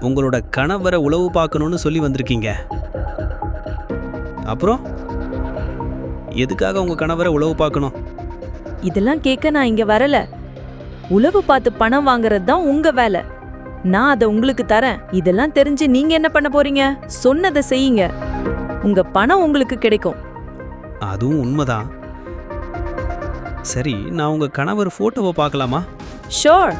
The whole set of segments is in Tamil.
உங்களோட கணவரை உளவு பார்க்கணும்னு சொல்லி வந்திருக்கீங்க. அப்புறம் எதுக்காக உங்க கணவரை உளவு பார்க்கணும்? இதெல்லாம் கேட்க நான் இங்க வரல. உளவு பார்த்து பணம் வாங்குறது தான் உங்க வேலை. நான் அதை உங்களுக்கு தரேன். இதெல்லாம் தெரிஞ்சு நீங்க என்ன பண்ண போறீங்க? சொன்னதை செய்யுங்க. உங்க பணம் உங்களுக்கு கிடைக்கும். அதுவும் உண்மைதான். சரி, நான் உங்க கணவர் போட்டோவை பார்க்கலாமா? ஷோர்.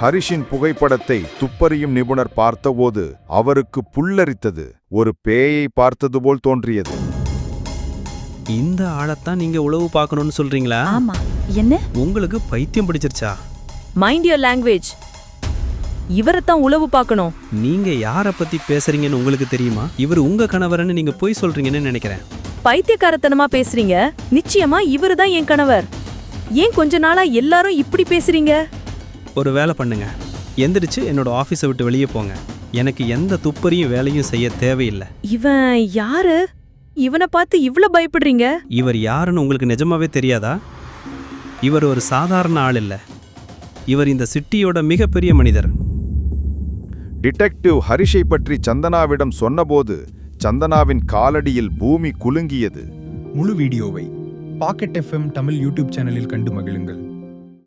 ஹரிஷின் புகைப்படத்தை துப்பறியும் நிபுணர் பார்த்தபோது அவருக்கு புல்லரித்தது. ஒரு பேயை பார்த்தது போல் தோன்றியது. இந்த ஆளைத்தான் நீங்க உளவு பார்க்கணும்னு சொல்றீங்களா? ஆமா. என்ன? உங்களுக்கு பைத்தியம் பிடிச்சிருச்சா? Mind your language. இவரைத்தான் உளவு பார்க்கணும். நீங்க யாரை பத்தி பேசுறீங்கன்னு உங்களுக்கு தெரியுமா? இவர் உங்க கணவர்னு நீங்க போய் சொல்றீங்கன்னு நினைக்கிறேன். பைத்தியக்காரத்தனமா பேசுறீங்க. நிச்சயமா இவருதான் என் கணவர். ஏன் கொஞ்ச நாளா எல்லாரும் இப்படி பேசுறீங்க? ஒரு வேலை பண்ணுங்க, எந்திரிச்சு என்னோட ஆஃபீஸை விட்டு வெளியே போங்க. எனக்கு எந்த துப்பறியும் வேலையும் செய்ய தேவையில்லை. இவன் யாரு? இவனை பார்த்து இவ்ளோ பயப்படுறீங்க? இவர் யாருன்னு உங்களுக்கு நிஜமாவே தெரியாதா? இவர் ஒரு சாதாரண ஆள் இல்லை. இவர் இந்த சிட்டியோட மிகப்பெரிய மனிதர். டிடெக்டிவ் ஹரிஷை பற்றி சந்தனாவிடம் சொன்னபோது சந்தனாவின் காலடியில் பூமி குலுங்கியது. முழு வீடியோவை பாக்கெட் FM தமிழ் யூடியூப் சேனலில் கண்டு மகிழுங்கள்.